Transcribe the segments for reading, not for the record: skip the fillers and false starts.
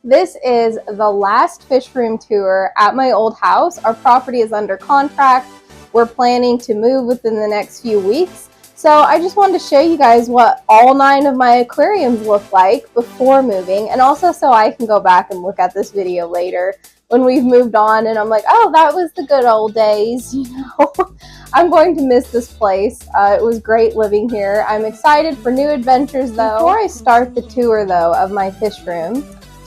This is the last fish room tour at my old house. Our property is under contract. We're planning to move within the next few weeks. So I just wanted to show you guys what all 9 of my aquariums look like before moving, and also so I can go back and look at this video later when we've moved on and I'm like, oh, that was the good old days, you know. I'm going to miss this place. It was great living here. I'm excited for new adventures though. Before I start the tour though of my fish room,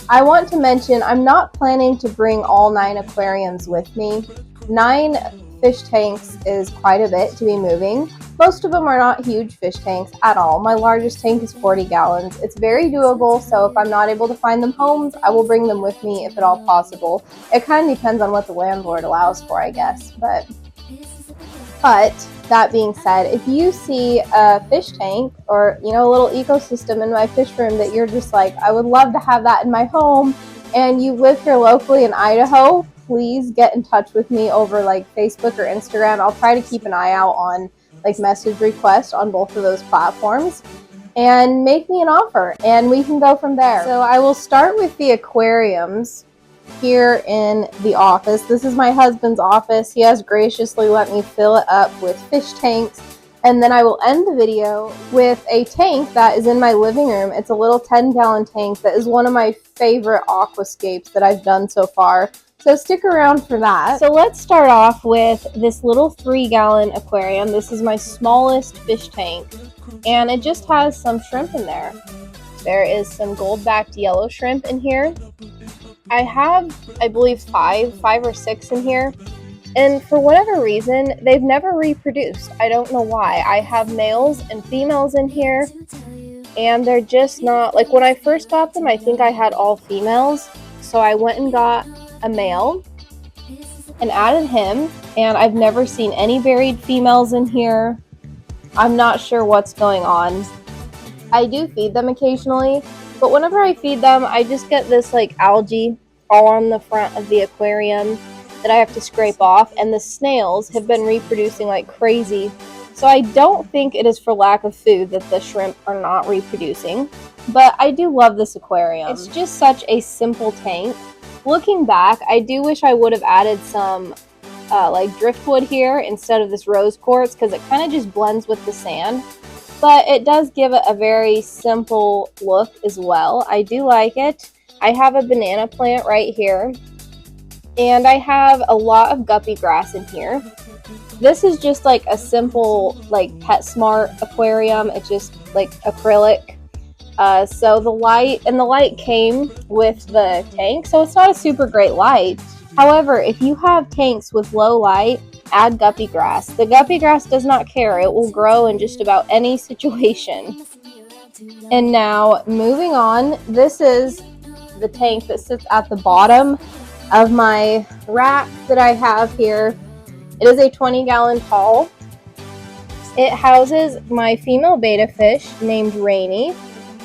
I want to mention I'm not planning to bring all 9 aquariums with me. 9 fish tanks is quite a bit to be moving. Most of them are not huge fish tanks at all. My largest tank is 40 gallons. It's very doable, so if I'm not able to find them homes, I will bring them with me if at all possible. It kind of depends on what the landlord allows for, I guess. But that being said, if you see a fish tank or, you know, a little ecosystem in my fish room that you're just like, I would love to have that in my home, and you live here locally in Idaho, please get in touch with me over like Facebook or Instagram. I'll try to keep an eye out on like message requests on both of those platforms and make me an offer and we can go from there. So I will start with the aquariums here in the office. This is my husband's office. He has graciously let me fill it up with fish tanks, and then I will end the video with a tank that is in my living room. It's a little 10-gallon tank that is one of my favorite aquascapes that I've done so far. So stick around for that. So let's start off with this little 3-gallon aquarium. This is my smallest fish tank, and it just has some shrimp in there. There is some gold-backed yellow shrimp in here. I have, I believe, 5 or 6 in here, and for whatever reason, they've never reproduced. I don't know why. I have males and females in here, and they're just not, like when I first got them, I think I had all females, so I went and got a male and added him, and I've never seen any buried females in here. I'm not sure what's going on. I do feed them occasionally, but whenever I feed them, I just get this like algae all on the front of the aquarium that I have to scrape off, and the snails have been reproducing like crazy. So I don't think it is for lack of food that the shrimp are not reproducing, but I do love this aquarium. It's just such a simple tank. Looking back, I do wish I would have added some like driftwood here instead of this rose quartz, because it kind of just blends with the sand. But it does give it a very simple look as well. I do like it. I have a banana plant right here, and I have a lot of guppy grass in here. This is just like a simple like PetSmart aquarium. It's just like acrylic. So the light came with the tank, so it's not a super great light. However, if you have tanks with low light, add guppy grass. The guppy grass does not care. It will grow in just about any situation. And now, moving on, this is the tank that sits at the bottom of my rack that I have here. It is a 20-gallon tall. It houses my female betta fish named Rainy,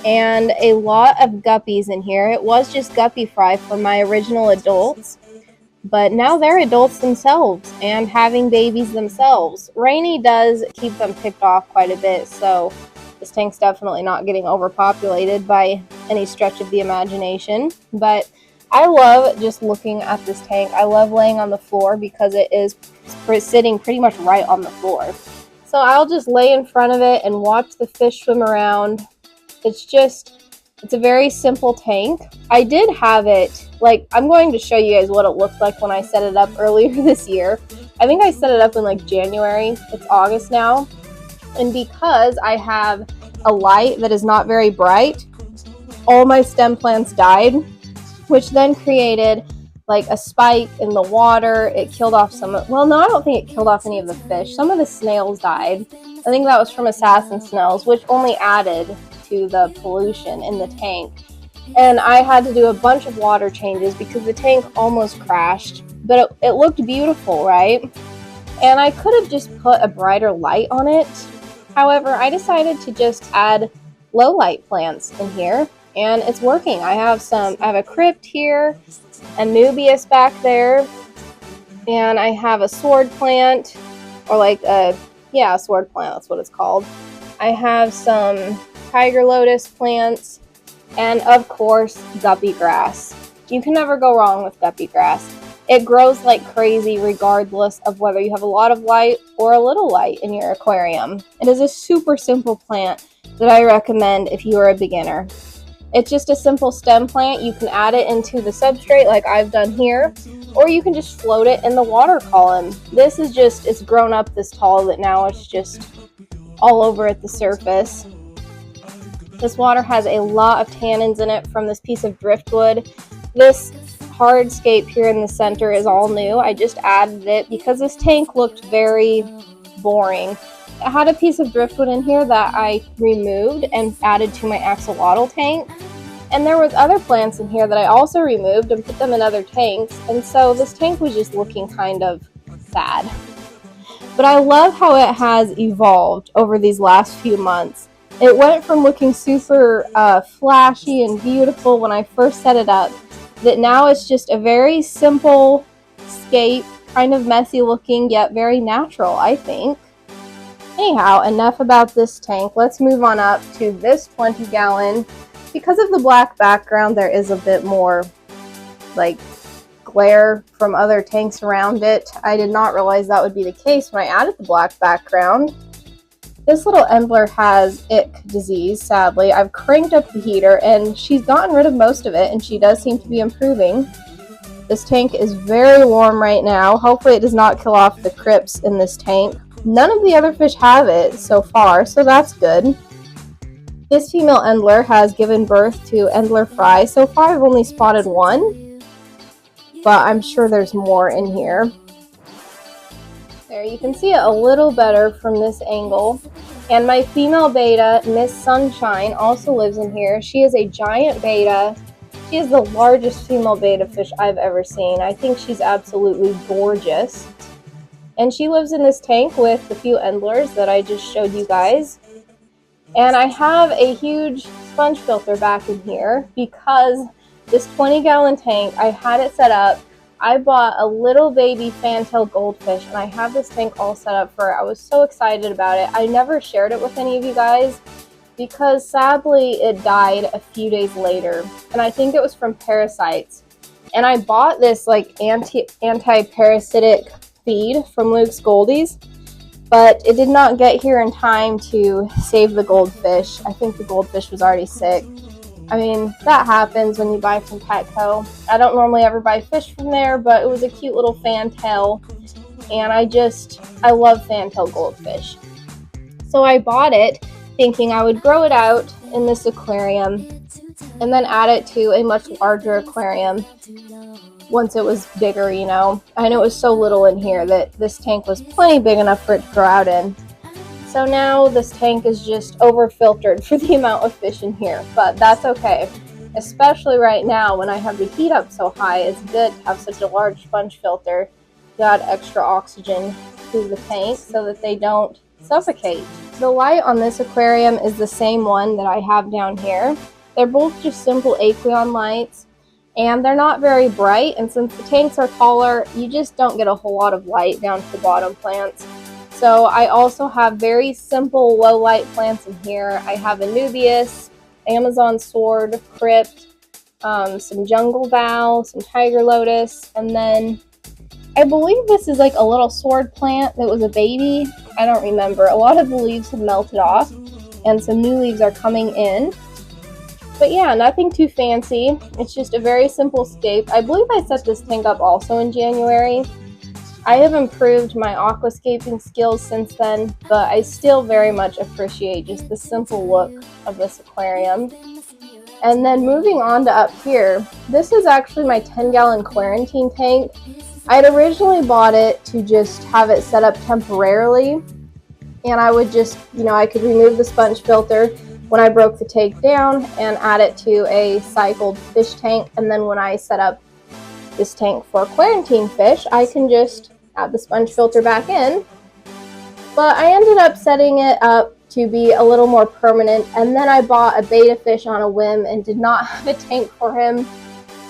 and a lot of guppies in here. It was just guppy fry for my original adults, but now they're adults themselves and having babies themselves. Rainy does keep them picked off quite a bit, so this tank's definitely not getting overpopulated by any stretch of the imagination. But I love just looking at this tank. I love laying on the floor because it is sitting pretty much right on the floor. So I'll just lay in front of it and watch the fish swim around. It's a very simple tank. I did have it, like, I'm going to show you guys what it looked like when I set it up earlier this year. I think I set it up in like January. It's August now. And because I have a light that is not very bright, all my stem plants died, which then created like a spike in the water. It killed off well, no, I don't think it killed off any of the fish. Some of the snails died. I think that was from assassin snails, which only added to the pollution in the tank. And I had to do a bunch of water changes because the tank almost crashed, but it looked beautiful, right? And I could have just put a brighter light on it. However, I decided to just add low light plants in here, and it's working. I have a crypt here, a Nubius back there, and I have a sword plant, or like a sword plant, that's what it's called. I have some tiger lotus plants, and of course guppy grass. You can never go wrong with guppy grass. It grows like crazy regardless of whether you have a lot of light or a little light in your aquarium. It is a super simple plant that I recommend if you are a beginner. It's just a simple stem plant. You can add it into the substrate like I've done here, or you can just float it in the water column. This is just, it's grown up this tall that now it's just all over at the surface. This water has a lot of tannins in it from this piece of driftwood. This hardscape here in the center is all new. I just added it because this tank looked very boring. It had a piece of driftwood in here that I removed and added to my axolotl tank. And there was other plants in here that I also removed and put them in other tanks. And so this tank was just looking kind of sad. But I love how it has evolved over these last few months. It went from looking super flashy and beautiful when I first set it up, that now it's just a very simple scape, kind of messy looking, yet very natural, I think. Anyhow, enough about this tank. Let's move on up to this 20-gallon. Because of the black background, there is a bit more like glare from other tanks around it. I did not realize that would be the case when I added the black background. This little Embler has ick disease, sadly. I've cranked up the heater and she's gotten rid of most of it, and she does seem to be improving. This tank is very warm right now. Hopefully it does not kill off the crypts in this tank. None of the other fish have it so far, so that's good. This female Endler has given birth to Endler fry. So far I've only spotted one, but I'm sure there's more in here. There, you can see it a little better from this angle. And my female beta, Miss Sunshine, also lives in here. She is a giant beta. She is the largest female beta fish I've ever seen. I think she's absolutely gorgeous. And she lives in this tank with the few Endlers that I just showed you guys. And I have a huge sponge filter back in here because this 20-gallon tank, I had it set up. I bought a little baby fantail goldfish, and I have this tank all set up for it. I was so excited about it. I never shared it with any of you guys because sadly it died a few days later, and I think it was from parasites. And I bought this like anti-parasitic feed from Luke's Goldies, but it did not get here in time to save the goldfish. I think the goldfish was already sick. I mean, that happens when you buy from Petco. I don't normally ever buy fish from there, but it was a cute little fantail, and I love fantail goldfish. So I bought it thinking I would grow it out in this aquarium and then add it to a much larger aquarium once it was bigger, you know. I know it was so little in here that this tank was plenty big enough for it to grow out in. So now this tank is just over-filtered for the amount of fish in here, but that's okay. Especially right now when I have the heat up so high, it's good to have such a large sponge filter to add extra oxygen to the tank so that they don't suffocate. The light on this aquarium is the same one that I have down here. They're both just simple Aqueon lights, and they're not very bright, and since the tanks are taller, you just don't get a whole lot of light down to the bottom plants. So I also have very simple low light plants in here. I have Anubias, Amazon sword, crypt, some jungle val, some tiger lotus, and then I believe this is like a little sword plant that was a baby. I don't remember. A lot of the leaves have melted off and some new leaves are coming in. But yeah, nothing too fancy. It's just a very simple scape. I believe I set this tank up also in January. I have improved my aquascaping skills since then, but I still very much appreciate just the simple look of this aquarium. And then moving on to up here, this is actually my 10-gallon quarantine tank. I had originally bought it to just have it set up temporarily, and I would just, I could remove the sponge filter when I broke the tank down and add it to a cycled fish tank, and then when I set up this tank for quarantine fish, I can just add the sponge filter back in. But I ended up setting it up to be a little more permanent, and then I bought a beta fish on a whim and did not have a tank for him.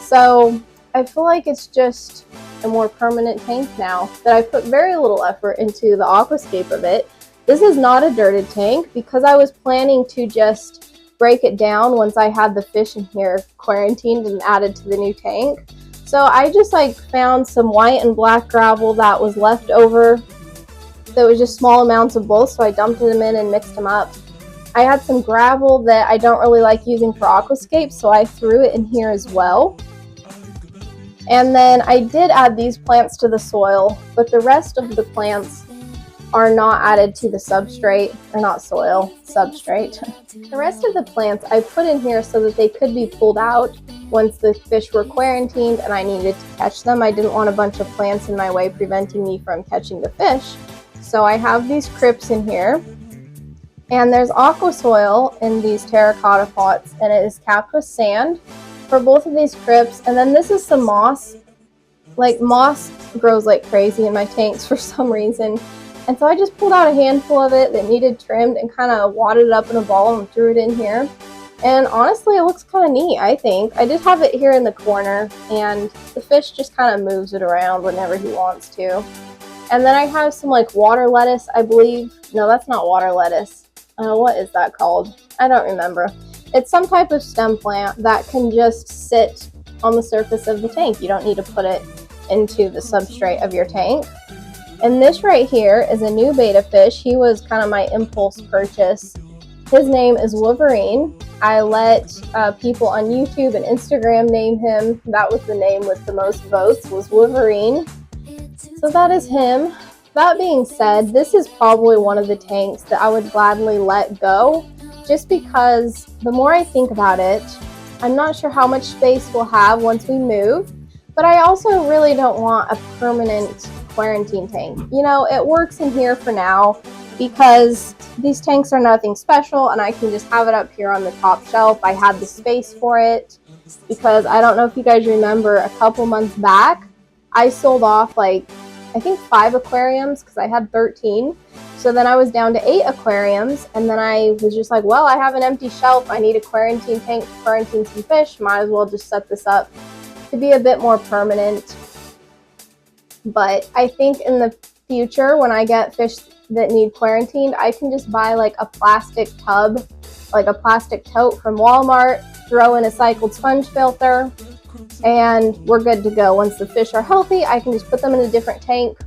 So I feel like it's just a more permanent tank now that I put very little effort into the aquascape of it. This is not a dirted tank because I was planning to just break it down once I had the fish in here quarantined and added to the new tank. So I just like found some white and black gravel that was left over. There was just small amounts of both, so I dumped them in and mixed them up. I had some gravel that I don't really like using for aquascapes, so I threw it in here as well. And then I did add these plants to the soil, but the rest of the plants are not added to the substrate, or not soil, substrate. The rest of the plants I put in here so that they could be pulled out once the fish were quarantined and I needed to catch them. I didn't want a bunch of plants in my way preventing me from catching the fish. So I have these crypts in here, and there's aqua soil in these terracotta pots, and it is capped with sand for both of these crypts. And then this is some moss. Like, moss grows like crazy in my tanks for some reason. And so I just pulled out a handful of it that needed trimmed and kind of wadded it up in a ball and threw it in here. And honestly, it looks kind of neat, I think. I just have it here in the corner, and the fish just kind of moves it around whenever he wants to. And then I have some like water lettuce, I believe. No, that's not water lettuce. What is that called? I don't remember. It's some type of stem plant that can just sit on the surface of the tank. You don't need to put it into the substrate of your tank. And this right here is a new betta fish. He was kind of my impulse purchase. His name is Wolverine. I let people on YouTube and Instagram name him. That was the name with the most votes, was Wolverine. So that is him. That being said, this is probably one of the tanks that I would gladly let go, just because the more I think about it, I'm not sure how much space we'll have once we move, but I also really don't want a permanent quarantine tank. You know, it works in here for now because these tanks are nothing special and I can just have it up here on the top shelf. I had the space for it because I don't know if you guys remember, a couple months back, I sold off like, I think 5 aquariums because I had 13. So then I was down to 8 aquariums, and then I was just like, well, I have an empty shelf. I need a quarantine tank to quarantine some fish. Might as well just set this up to be a bit more permanent. But I think in the future, when I get fish that need quarantined, I can just buy like a plastic tub, like a plastic tote from Walmart, throw in a cycled sponge filter, and we're good to go. Once the fish are healthy, I can just put them in a different tank,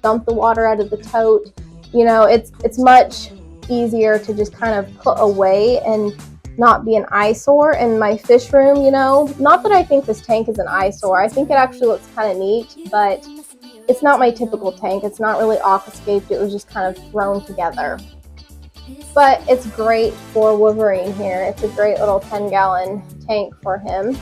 dump the water out of the tote. You know, it's much easier to just kind of put away and not be an eyesore in my fish room, you know. Not that I think this tank is an eyesore. I think it actually looks kind of neat, but it's not my typical tank. It's not really aquascaped. It was just kind of thrown together. But it's great for Wolverine here. It's a great little 10-gallon tank for him.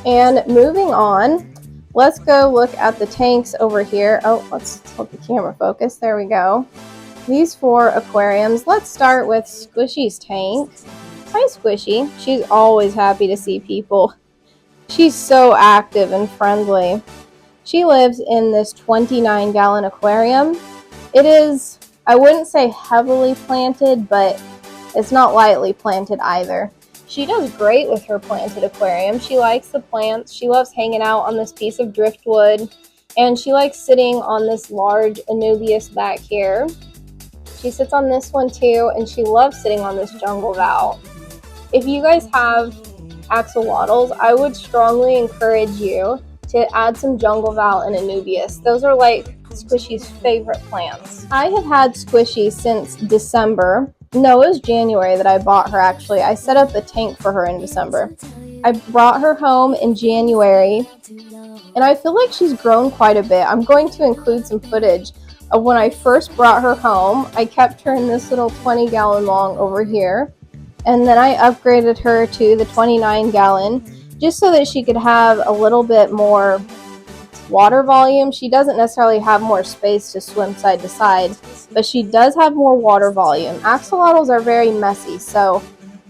And moving on, let's go look at the tanks over here. Oh, let's let the camera focus. There we go. These 4 aquariums. Let's start with Squishy's tank. Hi, Squishy. She's always happy to see people. She's so active and friendly. She lives in this 29-gallon aquarium. It is, I wouldn't say heavily planted, but it's not lightly planted either. She does great with her planted aquarium. She likes the plants. She loves hanging out on this piece of driftwood, and she likes sitting on this large Anubias back here. She sits on this one too, and she loves sitting on this jungle val. If you guys have axolotls, I would strongly encourage you to add some jungle val and Anubias. Those are like Squishy's favorite plants. I have had Squishy since December. No, it was January that I bought her, actually. I set up the tank for her in December. I brought her home in January, and I feel like she's grown quite a bit. I'm going to include some footage of when I first brought her home. I kept her in this little 20-gallon long over here, and then I upgraded her to the 29-gallon just so that she could have a little bit more water volume. She doesn't necessarily have more space to swim side to side, but she does have more water volume. Axolotls are very messy, so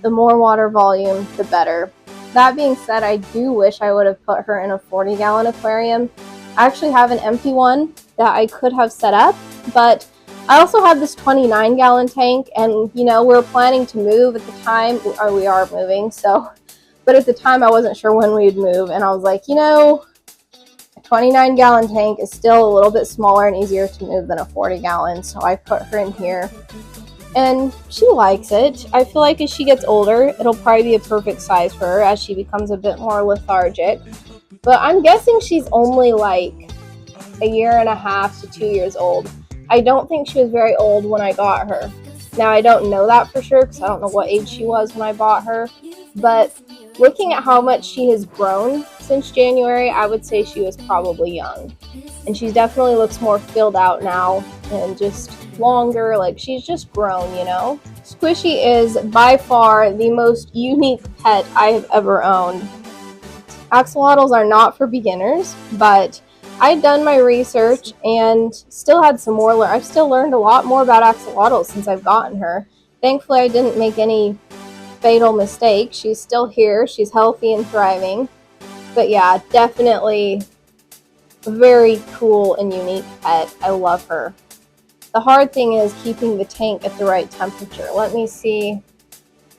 the more water volume, the better. That being said, I do wish I would have put her in a 40-gallon aquarium. I actually have an empty one that I could have set up, but I also have this 29-gallon tank, and you know, we're planning to move at the time, or we are moving, so, but at the time I wasn't sure when we'd move, and I was like, you know, 29-gallon tank is still a little bit smaller and easier to move than a 40-gallon, so I put her in here. and she likes it. I feel like as she gets older, it'll probably be a perfect size for her as she becomes a bit more lethargic. But I'm guessing she's only like a year and a half to 2 years old. I don't think she was very old when I got her. Now, I don't know that for sure because I don't know what age she was when I bought her. But looking at how much she has grown since January, I would say she was probably young. And she definitely looks more filled out now and just longer. Like she's just grown, you know? Squishy is by far the most unique pet I have ever owned. Axolotls are not for beginners, but I'd done my research and still had some more. I've still learned a lot more about axolotls since I've gotten her. Thankfully, I didn't make any fatal mistakes. She's still here. She's healthy and thriving. But yeah, definitely a very cool and unique pet. I love her. The hard thing is keeping the tank at the right temperature. Let me see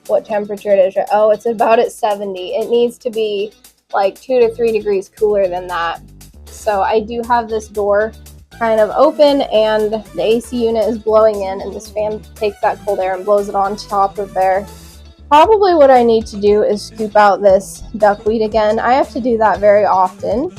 what temperature it is. Oh, it's about at 70. It needs to be like 2 to 3 degrees cooler than that. So I do have this door kind of open and the AC unit is blowing in, and this fan takes that cold air and blows it on top of there. Probably what I need to do is scoop out this duckweed again. I have to do that very often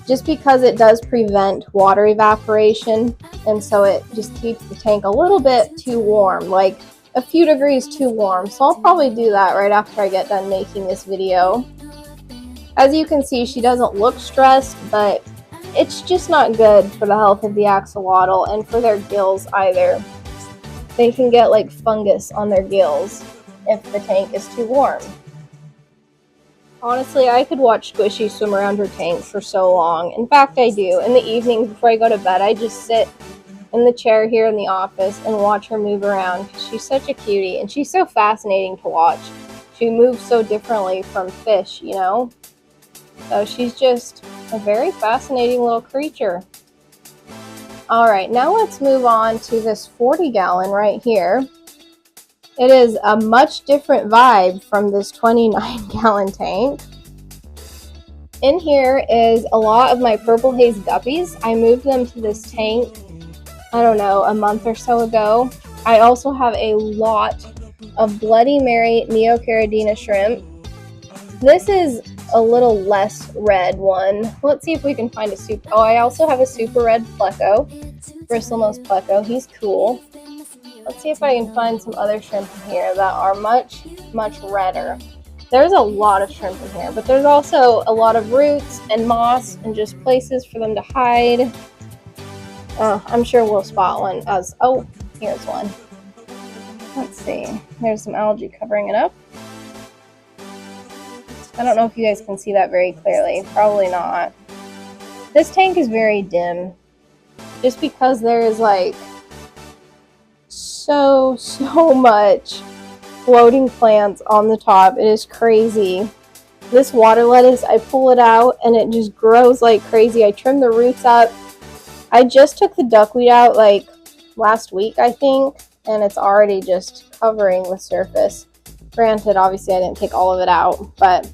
just because it does prevent water evaporation, and so it just keeps the tank a little bit too warm, like a few degrees too warm. So I'll probably do that right after I get done making this video. As you can see, she doesn't look stressed, but it's just not good for the health of the axolotl and for their gills either. They can get like fungus on their gills if the tank is too warm. Honestly, I could watch Squishy swim around her tank for so long. In fact, I do. In the evenings before I go to bed, I just sit in the chair here in the office and watch her move around because she's such a cutie and she's so fascinating to watch. She moves so differently from fish, you know? So she's just a very fascinating little creature. Alright, now let's move on to this 40-gallon right here. It is a much different vibe from this 29-gallon tank. In here is a lot of my purple haze guppies. I moved them to this tank, I don't know, a month or so ago. I also have a lot of Bloody Mary Neocaridina shrimp. This is a little less red one. Let's see if we can find a super. Oh, I also have a super red pleco, bristlenose pleco. He's cool. Let's see if I can find some other shrimp in here that are much, much redder. There's a lot of shrimp in here, but there's also a lot of roots and moss and just places for them to hide. I'm sure we'll spot one as, oh, here's one. Let's see. There's some algae covering it up. I don't know if you guys can see that very clearly. Probably not. This tank is very dim. Just because there is like so much floating plants on the top. It is crazy. This water lettuce, I pull it out and it just grows like crazy. I trim the roots up. I just took the duckweed out like last week, I think, and it's already just covering the surface. Granted, obviously I didn't take all of it out, but...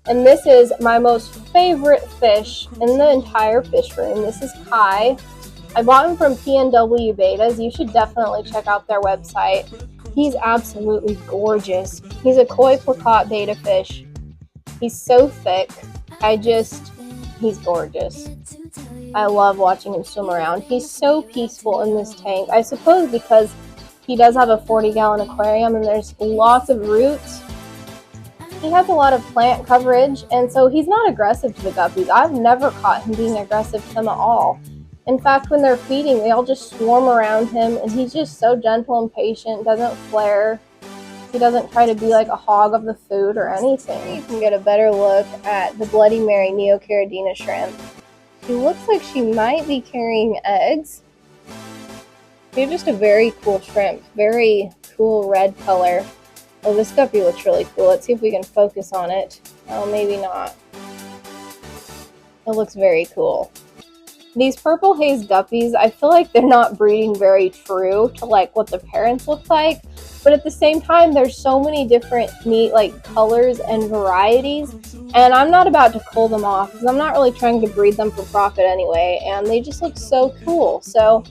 And this is my most favorite fish in the entire fish room. This is Kai. I bought him from PNW Betas. You should definitely check out their website. He's absolutely gorgeous. He's a koi plakat beta fish. He's so thick. He's gorgeous. I love watching him swim around. He's so peaceful in this tank. I suppose because he does have a 40-gallon aquarium and there's lots of roots. He has a lot of plant coverage, and so he's not aggressive to the guppies. I've never caught him being aggressive to them at all. In fact, when they're feeding, they all just swarm around him, and he's just so gentle and patient, doesn't flare. He doesn't try to be like a hog of the food or anything. You can get a better look at the Bloody Mary Neocaridina shrimp. She looks like she might be carrying eggs. They're just a very cool shrimp. Very cool red color. Oh, this guppy looks really cool. Let's see if we can focus on it. Oh, maybe not. It looks very cool. These purple haze guppies, I feel like they're not breeding very true to like what the parents look like, but at the same time, there's so many different neat like colors and varieties, and I'm not about to cull them off because I'm not really trying to breed them for profit anyway, and they just look so cool. So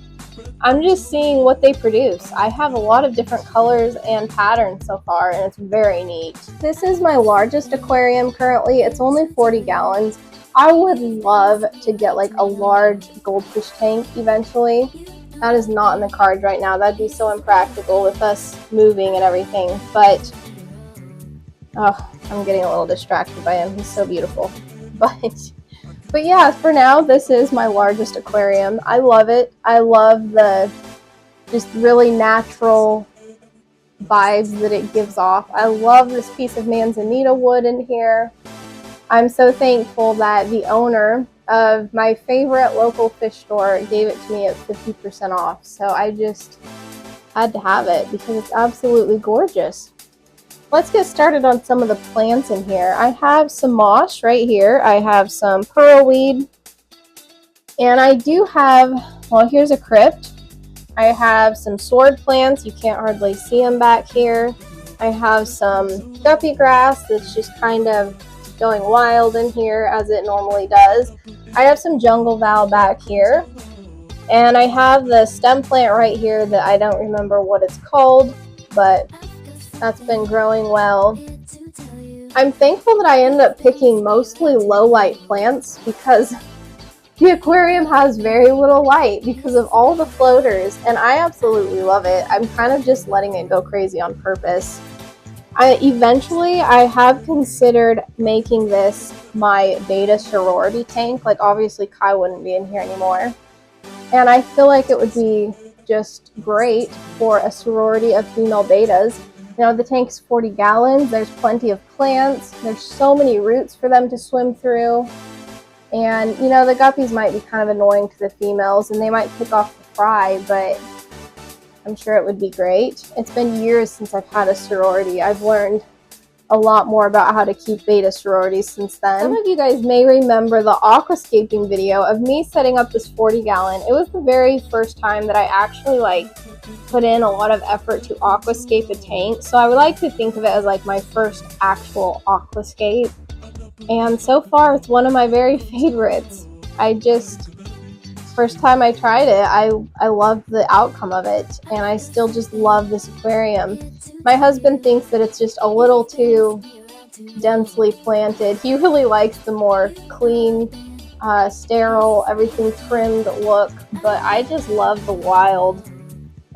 I'm just seeing what they produce. I have a lot of different colors and patterns so far, and it's very neat. This is my largest aquarium currently. It's only 40 gallons. I would love to get like a large goldfish tank eventually. That is not in the cards right now. That'd be so impractical with us moving and everything. But, oh, I'm getting a little distracted by him. He's so beautiful. But yeah, for now, this is my largest aquarium. I love it. I love the just really natural vibes that it gives off. I love this piece of manzanita wood in here. I'm so thankful that the owner of my favorite local fish store gave it to me at 50% off. So I just had to have it because it's absolutely gorgeous. Let's get started on some of the plants in here. I have some moss right here. I have some pearlweed. And I do have, well, here's a crypt. I have some sword plants. You can't hardly see them back here. I have some guppy grass that's just kind of going wild in here as it normally does. I have some jungle val back here. And I have the stem plant right here that I don't remember what it's called, but that's been growing well. I'm thankful that I ended up picking mostly low light plants because the aquarium has very little light because of all the floaters, and I absolutely love it. I'm kind of just letting it go crazy on purpose. Eventually, I have considered making this my beta sorority tank. Like, obviously, Kai wouldn't be in here anymore. And I feel like it would be just great for a sorority of female betas. You know, the tank's 40 gallons. There's plenty of plants. There's so many roots for them to swim through. And, you know, the guppies might be kind of annoying to the females, and they might pick off the fry, but I'm sure it would be great. It's been years since I've had a sorority. I've learned a lot more about how to keep beta sororities since then. Some of you guys may remember the aquascaping video of me setting up this 40-gallon. It was the very first time that I actually, put in a lot of effort to aquascape a tank. So I would like to think of it as, my first actual aquascape. And so far, it's one of my very favorites. First time I tried it, I loved the outcome of it, and I still just love this aquarium. My husband thinks that it's just a little too densely planted. He really likes the more clean, sterile, everything trimmed look, but I just love the wild,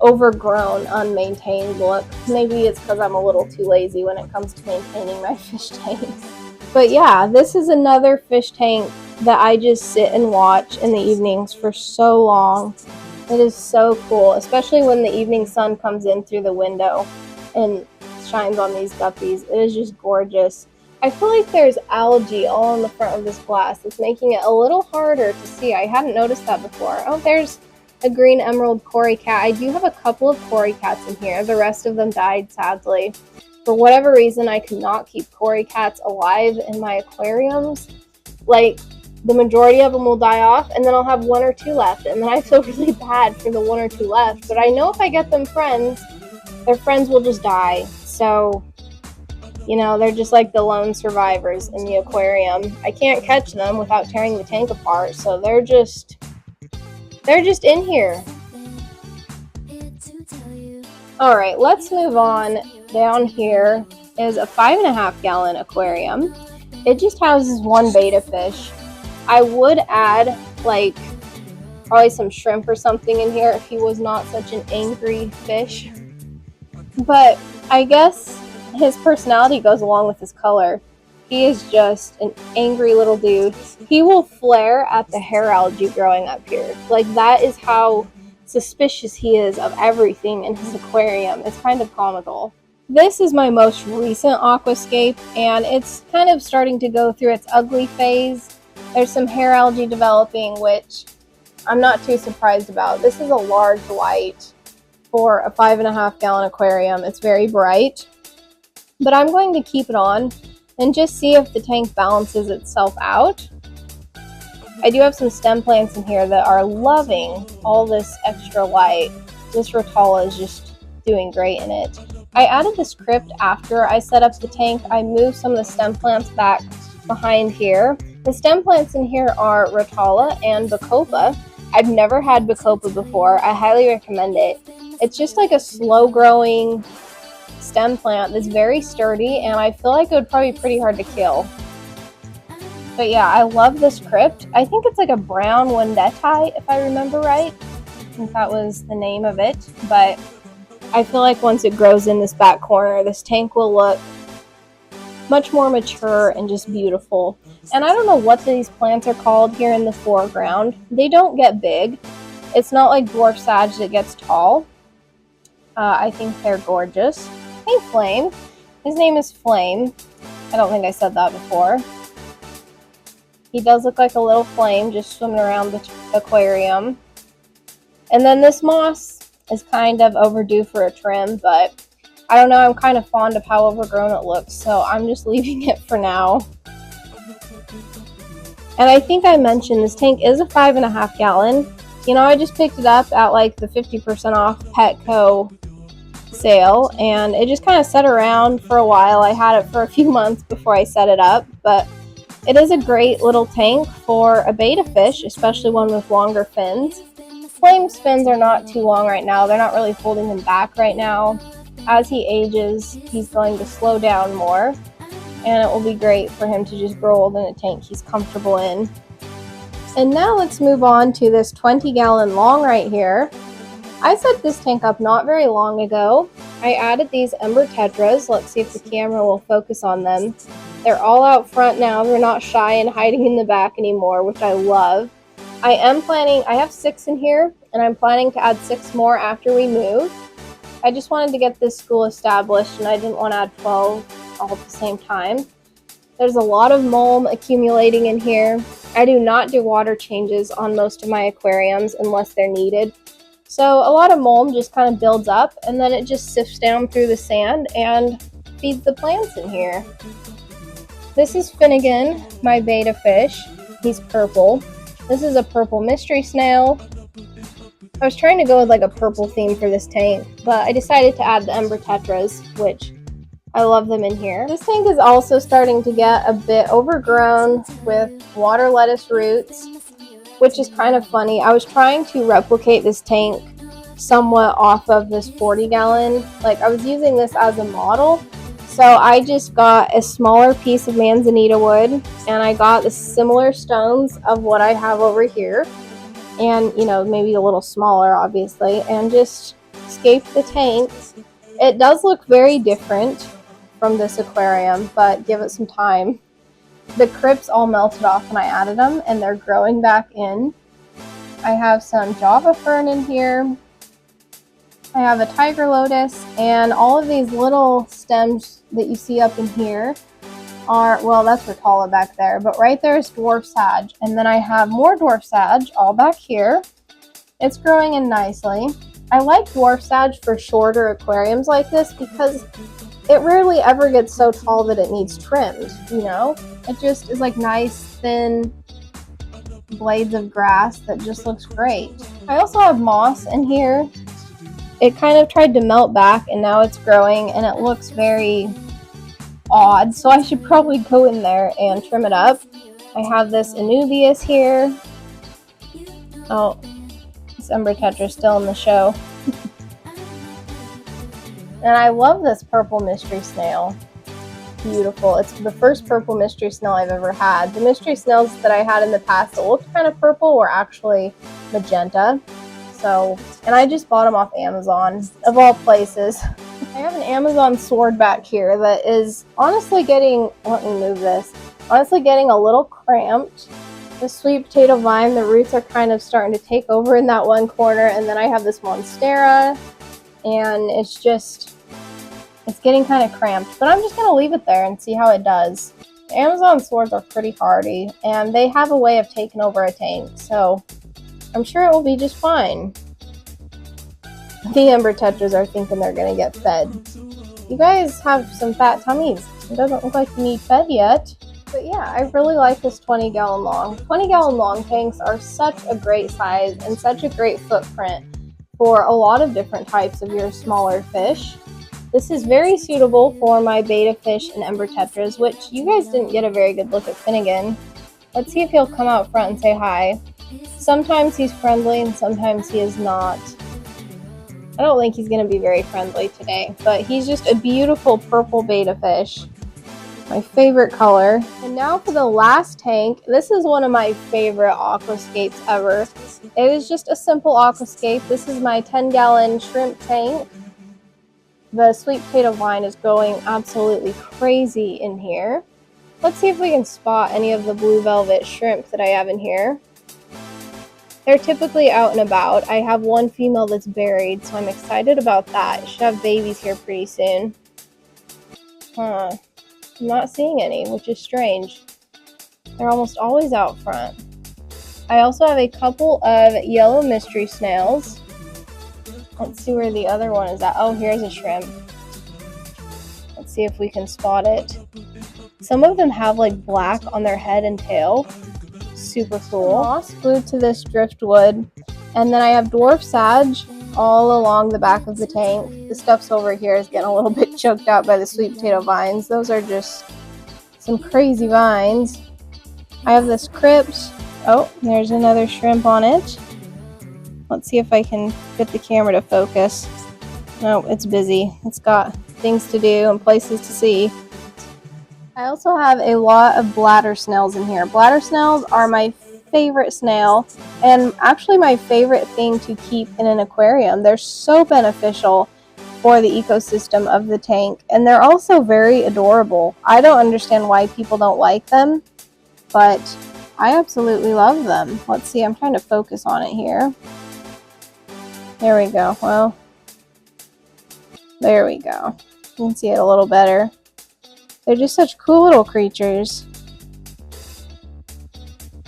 overgrown, unmaintained look. Maybe it's because I'm a little too lazy when it comes to maintaining my fish tanks. But yeah, this is another fish tank that I just sit and watch in the evenings for so long. It is so cool, especially when the evening sun comes in through the window and shines on these guppies. It is just gorgeous. I feel like there's algae all in the front of this glass. It's making it a little harder to see. I hadn't noticed that before. Oh, there's a green emerald cory cat. I do have a couple of cory cats in here. The rest of them died, sadly. For whatever reason, I could not keep cory cats alive in my aquariums. The majority of them will die off, and then I'll have one or two left, and then I feel really bad for the one or two left. But I know if I get them friends, their friends will just die. So, they're just like the lone survivors in the aquarium. I can't catch them without tearing the tank apart, so they're just in here. Alright, let's move on. Down here is a 5.5-gallon aquarium. It just houses one beta fish. I would add probably some shrimp or something in here if he was not such an angry fish. But I guess his personality goes along with his color. He is just an angry little dude. He will flare at the hair algae growing up here. That is how suspicious he is of everything in his aquarium. It's kind of comical. This is my most recent aquascape, and it's kind of starting to go through its ugly phase. There's some hair algae developing, which I'm not too surprised about. This is a large light for a 5.5-gallon aquarium. It's very bright, but I'm going to keep it on and just see if the tank balances itself out. I do have some stem plants in here that are loving all this extra light. This Rotala is just doing great in it. I added this crypt after I set up the tank. I moved some of the stem plants back behind here. The stem plants in here are Rotala and Bacopa. I've never had Bacopa before. I highly recommend it. It's just like a slow growing stem plant that's very sturdy, and I feel like it would probably be pretty hard to kill. But yeah, I love this crypt. I think it's like a brown Wendtii, if I remember right. I think that was the name of it. But I feel like once it grows in this back corner, this tank will look much more mature and just beautiful. And I don't know what these plants are called here in the foreground. They don't get big. It's not like dwarf sage that gets tall. I think they're gorgeous. Hey, Flame. His name is Flame. I don't think I said that before. He does look like a little flame just swimming around the aquarium. And then this moss is kind of overdue for a trim, but I don't know, I'm kind of fond of how overgrown it looks, so I'm just leaving it for now. And I think I mentioned this tank is a 5.5 gallon. You know, I just picked it up at like the 50% off Petco sale, and it just kind of sat around for a while. I had it for a few months before I set it up, but it is a great little tank for a betta fish, especially one with longer fins. Flame's fins are not too long right now. They're not really holding him back right now. As he ages, he's going to slow down more, and it will be great for him to just grow old in a tank he's comfortable in. And now let's move on to this 20-gallon long right here. I set this tank up not very long ago. I added these Ember Tetras. Let's see if the camera will focus on them. They're all out front now. They're not shy and hiding in the back anymore, which I love. I have 6 in here, and I'm planning to add 6 more after we move. I just wanted to get this school established, and I didn't want to add 12 all at the same time. There's a lot of mulm accumulating in here. I do not do water changes on most of my aquariums unless they're needed. So a lot of mulm just kind of builds up, and then it just sifts down through the sand and feeds the plants in here. This is Finnegan, my betta fish. He's purple. This is a purple mystery snail. I was trying to go with like a purple theme for this tank, but I decided to add the Ember Tetras, which I love them in here. This tank is also starting to get a bit overgrown with water lettuce roots, which is kind of funny. I was trying to replicate this tank somewhat off of this 40-gallon. Like, I was using this as a model. So I just got a smaller piece of manzanita wood, and I got the similar stones of what I have over here. And, you know, maybe a little smaller, obviously, and just scaped the tanks. It does look very different from this aquarium, but give it some time. The crypts all melted off when I added them, and they're growing back in. I have some Java fern in here. I have a tiger lotus, and all of these little stems that you see up in here are, well, that's Rotala back there, but right there is dwarf sage. And then I have more dwarf sage all back here. It's growing in nicely. I like dwarf sage for shorter aquariums like this because it rarely ever gets so tall that it needs trimmed, you know? It just is like nice, thin blades of grass that just looks great. I also have moss in here. It kind of tried to melt back, and now it's growing, and it looks very odd, so I should probably go in there and trim it up. I have this Anubias here. Oh, this Ember Tetra is still in the show. And I love this purple mystery snail. Beautiful. It's the first purple mystery snail I've ever had. The mystery snails that I had in the past that looked kind of purple were actually magenta. So, and I just bought them off Amazon, of all places. I have an Amazon sword back here that is honestly getting, let me move this, honestly getting a little cramped. The sweet potato vine, the roots are kind of starting to take over in that one corner, and then I have this Monstera, and it's getting kind of cramped, but I'm just going to leave it there and see how it does. The Amazon swords are pretty hardy, and they have a way of taking over a tank, so I'm sure it will be just fine. The Ember Tetras are thinking they're going to get fed. You guys have some fat tummies. It doesn't look like you need fed yet. But yeah, I really like this 20-gallon long. 20-gallon long tanks are such a great size and such a great footprint for a lot of different types of your smaller fish. This is very suitable for my betta fish and Ember Tetras, which you guys didn't get a very good look at Finnegan. Let's see if he'll come out front and say hi. Sometimes he's friendly and sometimes he is not. I don't think he's going to be very friendly today, but he's just a beautiful purple betta fish. My favorite color. And now for the last tank. This is one of my favorite aquascapes ever. It is just a simple aquascape. This is my 10-gallon shrimp tank. The sweet potato vine is going absolutely crazy in here. Let's see if we can spot any of the blue velvet shrimp that I have in here. They're typically out and about. I have one female that's buried, so I'm excited about that. Should have babies here pretty soon. I'm not seeing any, which is strange. They're almost always out front. I also have a couple of yellow mystery snails. Let's see where the other one is at. Oh, here's a shrimp. Let's see if we can spot it. Some of them have like black on their head and tail. Super cool. Moss glued to this driftwood. And then I have dwarf sage all along the back of the tank. The stuff's over here is getting a little bit choked out by the sweet potato vines. Those are just some crazy vines. I have this crypt. Oh, there's another shrimp on it. Let's see if I can get the camera to focus. No, it's busy. It's got things to do and places to see. I also have a lot of bladder snails in here. Bladder snails are my favorite snail and actually my favorite thing to keep in an aquarium. They're so beneficial for the ecosystem of the tank, and they're also very adorable. I don't understand why people don't like them, but I absolutely love them. Let's see, I'm trying to focus on it here. There we go. Well, there we go. You can see it a little better. They're just such cool little creatures.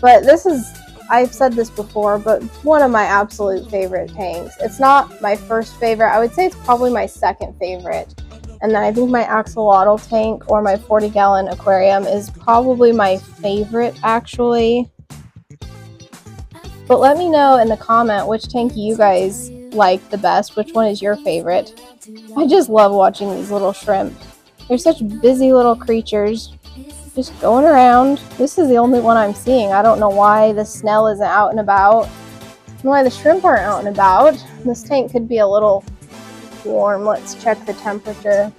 But this is, I've said this before, but one of my absolute favorite tanks. It's not my first favorite. I would say it's probably my second favorite. And then I think my axolotl tank or my 40-gallon aquarium is probably my favorite, actually. But let me know in the comment which tank you guys like the best. Which one is your favorite? I just love watching these little shrimp. They're such busy little creatures, just going around. This is the only one I'm seeing. I don't know why the snail isn't out and about, and why the shrimp aren't out and about. This tank could be a little warm. Let's check the temperature.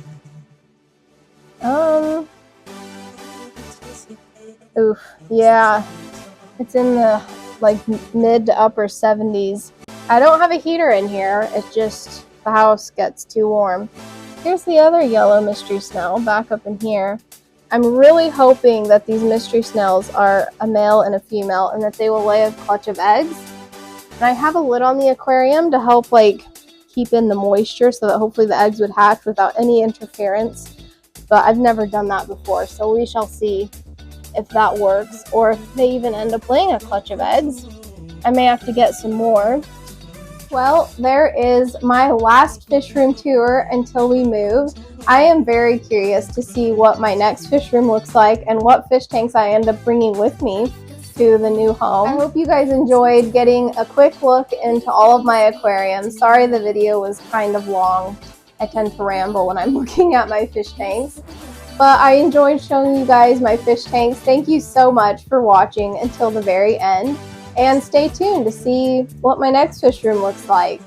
Oof, yeah, it's in the like mid to upper 70s. I don't have a heater in here. It's just the house gets too warm. Here's the other yellow mystery snail back up in here. I'm really hoping that these mystery snails are a male and a female and that they will lay a clutch of eggs. And I have a lid on the aquarium to help like keep in the moisture so that hopefully the eggs would hatch without any interference. But I've never done that before, so we shall see if that works or if they even end up laying a clutch of eggs. I may have to get some more. Well, there is my last fish room tour until we move. I am very curious to see what my next fish room looks like and what fish tanks I end up bringing with me to the new home. I hope you guys enjoyed getting a quick look into all of my aquariums. Sorry the video was kind of long. I tend to ramble when I'm looking at my fish tanks. But I enjoyed showing you guys my fish tanks. Thank you so much for watching until the very end. And stay tuned to see what my next fish room looks like.